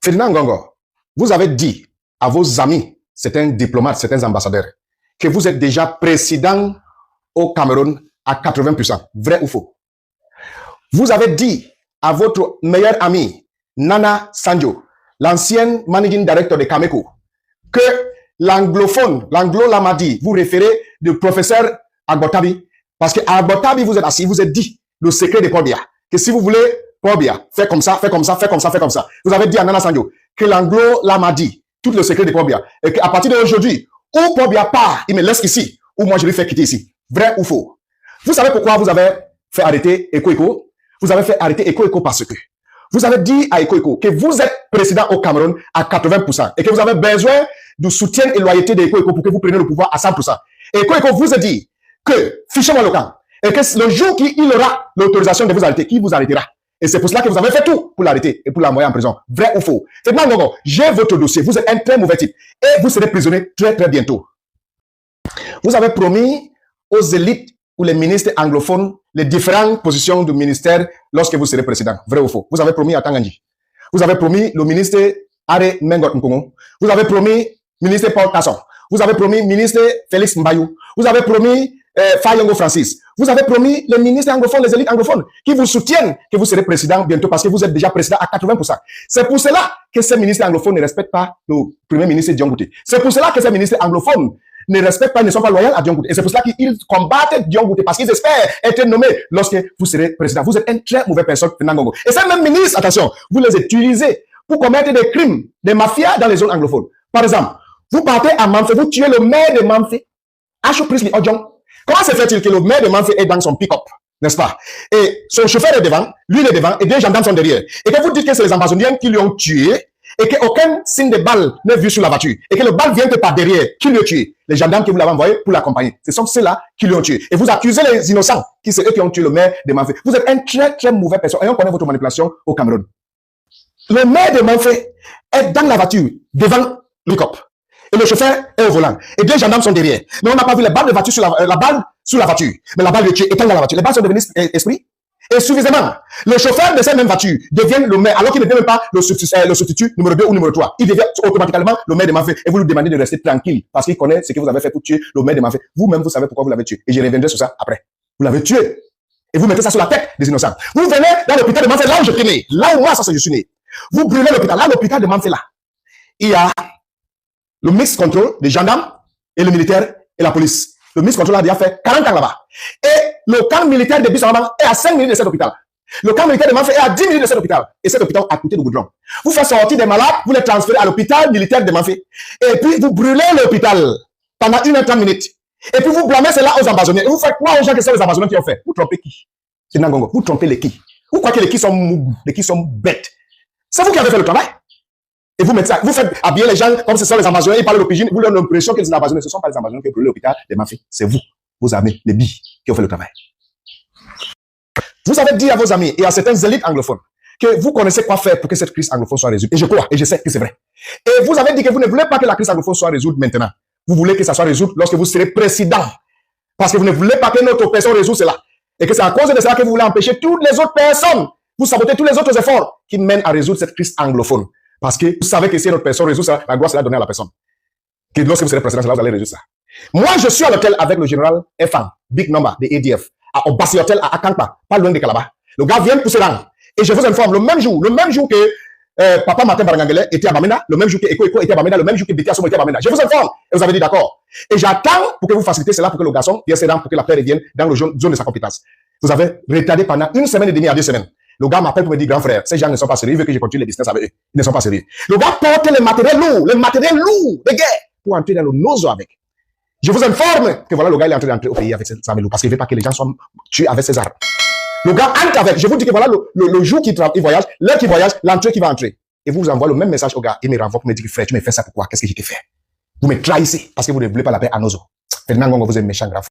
Ferdinand Ngongo, vous avez dit à vos amis, certains diplomates, certains ambassadeurs, que vous êtes déjà président au Cameroun à 80%. Vrai ou faux? Vous avez dit à votre meilleur ami, Nana Sanjo, l'ancienne managing director de Cameco, que l'anglophone, l'anglo-lamadi, vous référez du professeur Agbotabi, parce qu'à Agbotabi, vous êtes assis, vous êtes dit le secret de Paul Biya, que si vous voulez Paul Biya, faites comme ça, faites comme ça, faites comme ça, faites comme ça. Vous avez dit à Nana Sanjo que l'anglo-lamadi, tout le secret de Paul Biya, et qu'à partir d'aujourd'hui, ou Paul Biya part, il me laisse ici, ou moi je lui fais quitter ici. Vrai ou faux? Vous savez pourquoi vous avez fait arrêter Eko Eko? Vous avez fait arrêter Eko Eko parce que vous avez dit à Eko Eko que vous êtes président au Cameroun à 80% et que vous avez besoin du soutien et loyauté d'Eko Eko pour que vous preniez le pouvoir à 100%. Eko Eko vous a dit que fichez-moi le camp et que le jour qu'il aura l'autorisation de vous arrêter, qui vous arrêtera. Et c'est pour cela que vous avez fait tout pour l'arrêter et pour l'envoyer en prison. Vrai ou faux? Ferdinand Ngongo, j'ai votre dossier. Vous êtes un très mauvais type et vous serez prisonnier très très bientôt. Vous avez promis aux élites ou les ministres anglophones les différentes positions du ministère lorsque vous serez président. Vrai ou faux? Vous avez promis à Tangandji. Vous avez promis le ministre Are Mengot Nkongo. Vous avez promis ministre Paul Tasson. Vous avez promis ministre Félix Mbayou. Vous avez promis Fayongo Francis. Vous avez promis les ministres anglophones, les élites anglophones qui vous soutiennent que vous serez président bientôt parce que vous êtes déjà président à 80%. C'est pour cela que ces ministres anglophones ne respectent pas le premier ministre Dion Ngouté. C'est pour cela que ces ministres anglophones ne respectent pas, ne sont pas loyaux à Dion Ngouté. Et c'est pour cela qu'ils combattent Dion Ngouté parce qu'ils espèrent être nommés lorsque vous serez président. Vous êtes un très mauvais personne, Ferdinand Ngongo. Et ces mêmes ministres, attention, vous les utilisez pour commettre des crimes, des mafias dans les zones anglophones. Par exemple, vous partez à Manfé, vous tuez le maire de Manfé, Achou Prisley Odjong. Comment se fait-il que le maire de Manfé est dans son pick-up, n'est-ce pas? Et son chauffeur est devant, lui il est devant, et deux gendarmes sont derrière. Et que vous dites que c'est les ambassadeurs qui l'ont tué, et qu'aucun signe de balle n'est vu sur la voiture, et que le balle vient que par derrière, qui l'a tué? Les gendarmes qui vous l'avez envoyé pour l'accompagner. Ce sont ceux-là qui l'ont tué. Et vous accusez les innocents, qui c'est eux qui ont tué le maire de Manfé. Vous êtes un très très mauvais personne, et on connaît votre manipulation au Cameroun. Le maire de Manfé est dans la voiture, devant le pick-up. Et le chauffeur est au volant. Et deux gendarmes sont derrière. Mais on n'a pas vu les balles de voiture sur la balle sur la voiture. Mais la balle est étant dans la voiture. Les balles sont devenues esprit. Et suffisamment. Le chauffeur de cette même voiture devient le maire, alors qu'il ne devient même pas le substitut numéro 2 ou numéro 3. Il devient automatiquement le maire de Manfé. Et vous lui demandez de rester tranquille. Parce qu'il connaît ce que vous avez fait pour tuer le maire de Manfé. Vous-même, vous savez pourquoi vous l'avez tué. Et je reviendrai sur ça après. Vous l'avez tué. Et vous mettez ça sur la tête des innocents. Vous venez dans l'hôpital de Manfé, là où je suis né. Là où moi, ça, je suis né. Vous brûlez l'hôpital. Là, l'hôpital de Manfé, là. Il y a le mix control des gendarmes et le militaire et la police. Le mix control a déjà fait 40 ans là-bas. Et le camp militaire de Bissau est à 5 minutes de cet hôpital. Le camp militaire de Manfé est à 10 minutes de cet hôpital. Et cet hôpital a coûté de goudron. Vous faites sortir des malades, vous les transférez à l'hôpital militaire de Manfé. Et puis vous brûlez l'hôpital pendant 1h30 minutes. Et puis vous blâmez cela aux ambassadeurs. Et vous faites quoi aux gens que c'est les ambassadeurs qui ont fait? Vous trompez qui? C'est Ngongo. Vous trompez les qui? Vous croyez que les qui sont mou, les qui sont bêtes? C'est vous qui avez fait le travail. Et vous mettez ça, vous faites habiller les gens comme ce sont les ambassadeurs, ils parlent de l'opinion, vous leur donnez l'impression que les ambassadeurs, ce ne sont pas les ambassadeurs qui ont brûlé l'hôpital de Manfé. C'est vous, vos amis, les billes, qui ont fait le travail. Vous avez dit à vos amis et à certaines élites anglophones que vous connaissez quoi faire pour que cette crise anglophone soit résolue. Et je crois, et je sais que c'est vrai. Et vous avez dit que vous ne voulez pas que la crise anglophone soit résolue maintenant. Vous voulez que ça soit résolu lorsque vous serez président. Parce que vous ne voulez pas que notre personne résout cela. Et que c'est à cause de cela que vous voulez empêcher toutes les autres personnes. Vous sabotez tous les autres efforts qui mènent à résoudre cette crise anglophone. Parce que vous savez que si notre personne résout ça, la gloire sera donnée à la personne. Que lorsque vous serez président, là, vous allez résoudre ça. Moi, je suis à l'hôtel avec le général F1, Big Number, de ADF, au Bassi Hotel à Akampa, pas loin de Calabar. Le gars vient pour se rendre. Et je vous informe, le même jour que Papa Martin Barangangele était à Bamenda, le même jour que Eko Eko était à Bamenda, le même jour que Betty Assomo était à Bamenda. Je vous informe. Et vous avez dit d'accord. Et j'attends pour que vous facilitez cela pour que le garçon vienne se rendre, pour que la paix revienne dans le zone de sa compétence. Vous avez retardé pendant 1 semaine et demie à 2 semaines. Le gars m'appelle pour me dire, grand frère, ces gens ne sont pas sérieux, il veut que je continue les distances avec eux. Ils ne sont pas sérieux. Le gars porte les matériels lourds de guerre, pour entrer dans le nozo avec. Je vous informe que voilà, le gars, il est en train d'entrer au pays avec ses armes lourdes, parce qu'il ne veut pas que les gens soient tués avec ses armes. Le gars entre avec, je vous dis que voilà, le jour qu'il voyage, l'heure qu'il voyage, l'entrée qui va entrer. Et vous envoyez le même message au gars, il me renvoie pour me dire, frère, tu me fais ça pourquoi? Qu'est-ce que je t'ai fait? Vous me trahissez, parce que vous ne voulez pas la paix à Nozo. Ferdinand Ngongo, vous êtes méchant grave.